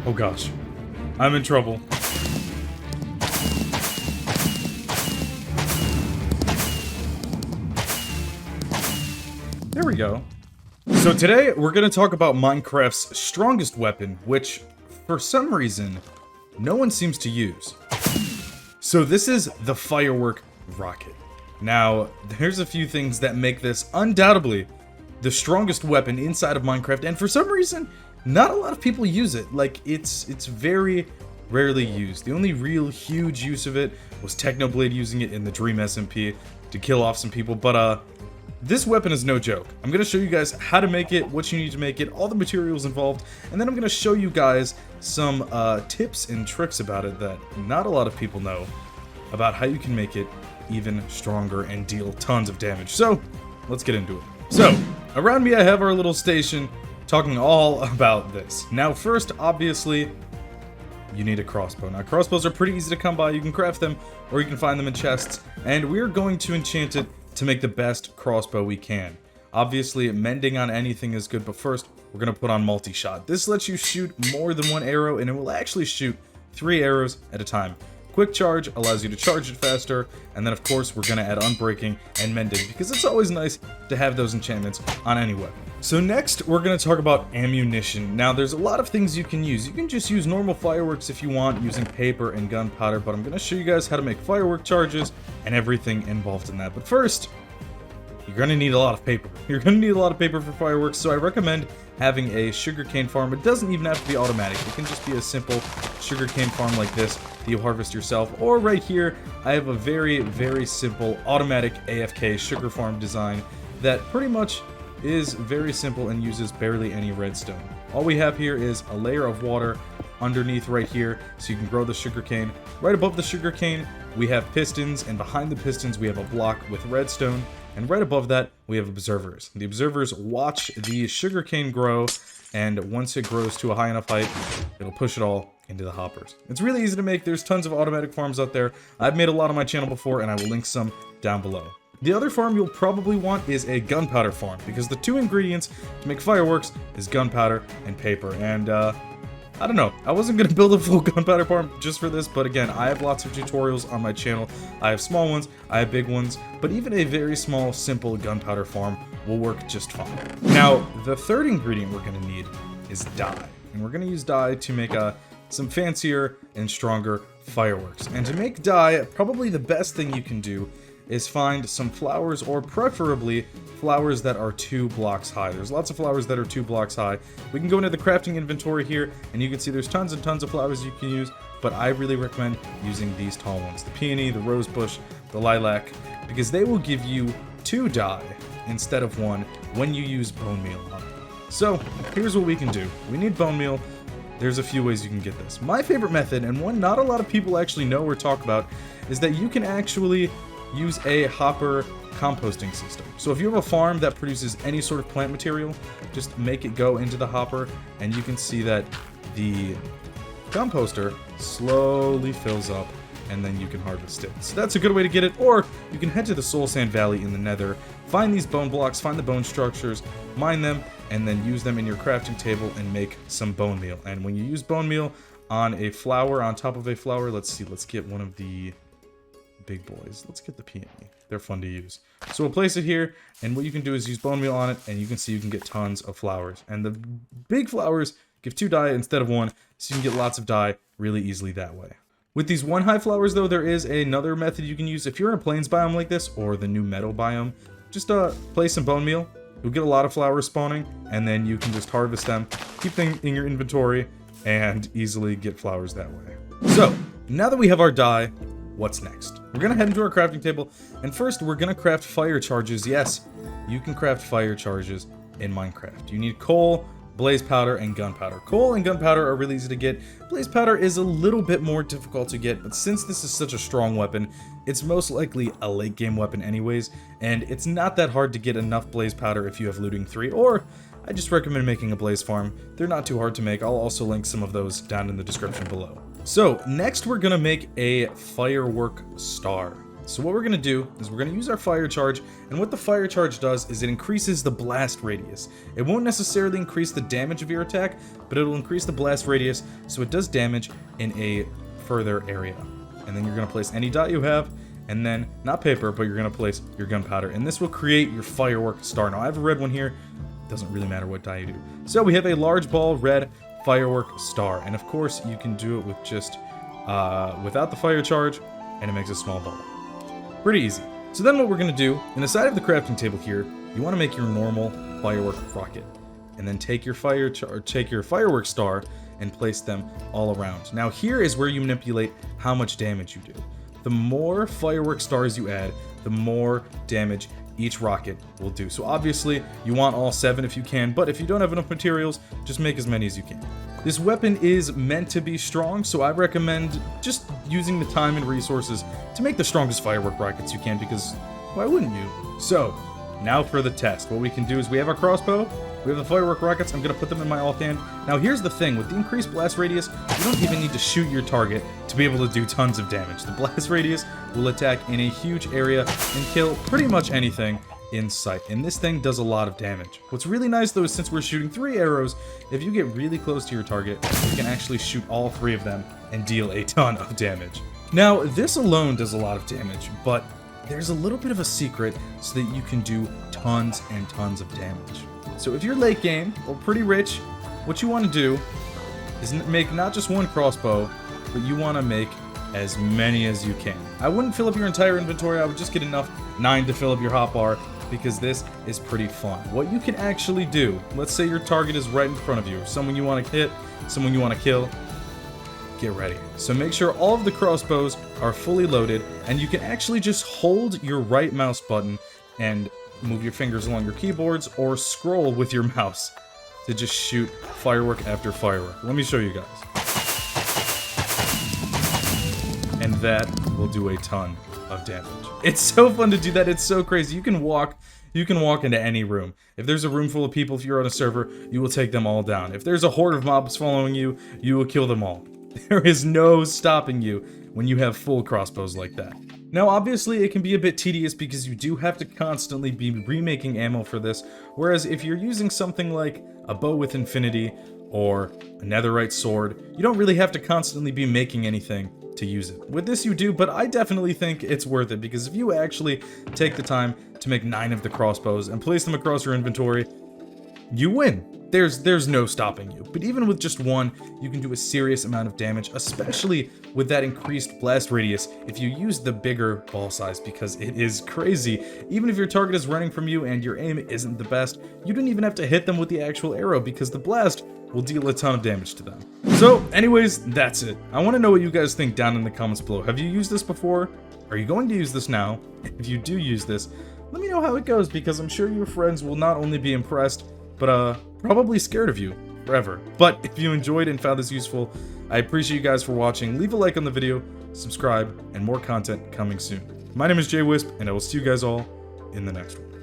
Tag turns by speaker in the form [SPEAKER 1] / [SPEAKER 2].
[SPEAKER 1] Oh gosh. I'm in trouble. There we go. So today, we're going to talk about Minecraft's strongest weapon, which, for some reason, no one seems to use. So this is the firework rocket. Now, there's a few things that make this undoubtedly the strongest weapon inside of Minecraft, and for some reason, not a lot of people use it. Like, it's very rarely used. The only real huge use of it was Technoblade using it in the Dream SMP to kill off some people, but this weapon is no joke. I'm going to show you guys how to make it, what you need to make it, all the materials involved, and then I'm going to show you guys some tips and tricks about it that not a lot of people know about how you can make it even stronger and deal tons of damage. So, let's get into it. So, around me I have our little station talking all about this. Now first, obviously, you need a crossbow. Now crossbows are pretty easy to come by. You can craft them, or you can find them in chests, and we're going to enchant it to make the best crossbow we can. Obviously, mending on anything is good, but first, we're going to put on multi-shot. This lets you shoot more than one arrow, and it will actually shoot 3 arrows at a time. Quick charge allows you to charge it faster, and then of course, we're going to add unbreaking and mending, because it's always nice to have those enchantments on any weapon. So next, we're going to talk about ammunition. Now, there's a lot of things you can use. You can just use normal fireworks if you want, using paper and gunpowder, but I'm going to show you guys how to make firework charges and everything involved in that. But first, you're going to need a lot of paper. You're going to need a lot of paper for fireworks, so I recommend having a sugarcane farm. It doesn't even have to be automatic. It can just be a simple sugarcane farm like this that you harvest yourself. Or right here, I have a very simple automatic AFK sugar farm design that pretty much is very simple and uses barely any redstone. All we have here is a layer of water underneath right here, so you can grow the sugarcane. Right above the sugarcane, we have pistons, and behind the pistons, we have a block with redstone. And right above that, we have observers. The observers watch the sugarcane grow, and once it grows to a high enough height, it'll push it all into the hoppers. It's really easy to make. There's tons of automatic farms out there. I've made a lot on my channel before, and I will link some down below. The other farm you'll probably want is a gunpowder farm, because the 2 ingredients to make fireworks is gunpowder and paper. And I don't know, I wasn't going to build a full gunpowder farm just for this, but again, I have lots of tutorials on my channel. I have small ones, I have big ones, but even a very small, simple gunpowder farm will work just fine. Now, the third ingredient we're going to need is dye, and we're going to use dye to make some fancier and stronger fireworks. And to make dye, probably the best thing you can do is find some flowers, or preferably flowers that are 2 blocks high. There's lots of flowers that are 2 blocks high. We can go into the crafting inventory here, and you can see there's tons and tons of flowers you can use, but I really recommend using these tall ones. The peony, the rose bush, the lilac, because they will give you 2 dye instead of 1 when you use bone meal on it. So, here's what we can do. We need bone meal. There's a few ways you can get this. My favorite method, and one not a lot of people actually know or talk about, is that you can actually use a hopper composting system. So if you have a farm that produces any sort of plant material, just make it go into the hopper, and you can see that the composter slowly fills up, and then you can harvest it. So that's a good way to get it. Or you can head to the Soul Sand Valley in the Nether, find these bone blocks, find the bone structures, mine them, and then use them in your crafting table and make some bone meal. And when you use bone meal on a flower, on top of a flower, let's get one of the big boys. Let's get the peony. They're fun to use. So we'll place it here, and what you can do is use bone meal on it, and you can see you can get tons of flowers. And the big flowers give 2 dye instead of 1, so you can get lots of dye really easily that way. With these 1 high flowers, though, there is another method you can use. If you're in a plains biome like this, or the new meadow biome, just place some bone meal. You'll get a lot of flowers spawning, and then you can just harvest them, keep them in your inventory, and easily get flowers that way. So, now that we have our dye, what's next? We're going to head into our crafting table, and first we're going to craft fire charges. Yes, you can craft fire charges in Minecraft. You need coal, blaze powder, and gunpowder. Coal and gunpowder are really easy to get. Blaze powder is a little bit more difficult to get, but since this is such a strong weapon, it's most likely a late game weapon anyways, and it's not that hard to get enough blaze powder if you have looting 3, or I just recommend making a blaze farm. They're not too hard to make. I'll also link some of those down in the description below. So, next we're gonna make a firework star. So what we're going to do is we're going to use our fire charge, and what the fire charge does is it increases the blast radius. It won't necessarily increase the damage of your attack, but it'll increase the blast radius so it does damage in a further area. And then you're going to place any dot you have, and then, not paper, but you're going to place your gunpowder, and this will create your firework star. Now I have a red one here, doesn't really matter what die you do. So we have a large ball red firework star, and of course you can do it with just without the fire charge, and it makes a small ball. Pretty easy. So then what we're going to do, in the side of the crafting table here, you want to make your normal firework rocket, and then take your firework star and place them all around. Now here is where you manipulate how much damage you do. The more firework stars you add, the more damage each rocket will do. So obviously you want all 7 if you can, but if you don't have enough materials, just make as many as you can. This weapon is meant to be strong, so I recommend just using the time and resources to make the strongest firework rockets you can, because why wouldn't you? So now for the test. What we can do is we have our crossbow, we have the firework rockets. I'm going to put them in my offhand. Now here's the thing, with the increased blast radius, you don't even need to shoot your target to be able to do tons of damage. The blast radius will attack in a huge area and kill pretty much anything in sight, and this thing does a lot of damage. What's really nice though is since we're shooting 3 arrows, if you get really close to your target, you can actually shoot all 3 of them and deal a ton of damage. Now this alone does a lot of damage, but there's a little bit of a secret so that you can do tons and tons of damage. So if you're late game or pretty rich, what you want to do is make not just 1 crossbow, but you want to make as many as you can. I wouldn't fill up your entire inventory, I would just get enough 9 to fill up your hotbar, because this is pretty fun. What you can actually do, let's say your target is right in front of you, someone you want to hit, someone you want to kill, get ready. So make sure all of the crossbows are fully loaded, and you can actually just hold your right mouse button and move your fingers along your keyboards, or scroll with your mouse to just shoot firework after firework. Let me show you guys. And that will do a ton of damage. It's so fun to do that. It's so crazy. You can walk into any room. If there's a room full of people, if you're on a server, you will take them all down. If there's a horde of mobs following you, you will kill them all. There is no stopping you when you have full crossbows like that. Now obviously it can be a bit tedious because you do have to constantly be remaking ammo for this, whereas if you're using something like a bow with infinity or a netherite sword, you don't really have to constantly be making anything to use it. With this you do, but I definitely think it's worth it, because if you actually take the time to make 9 of the crossbows and place them across your inventory, you win. There's no stopping you. But even with just 1, you can do a serious amount of damage, especially with that increased blast radius if you use the bigger ball size, because it is crazy. Even if your target is running from you and your aim isn't the best, you don't even have to hit them with the actual arrow, because the blast will deal a ton of damage to them. So anyways, that's it. I want to know what you guys think down in the comments below. Have you used this before? Are you going to use this now? If you do use this, let me know how it goes, because I'm sure your friends will not only be impressed, but probably scared of you forever. But if you enjoyed and found this useful, I appreciate you guys for watching. Leave a like on the video, subscribe, and more content coming soon. My name is JWhisp, and I will see you guys all in the next one.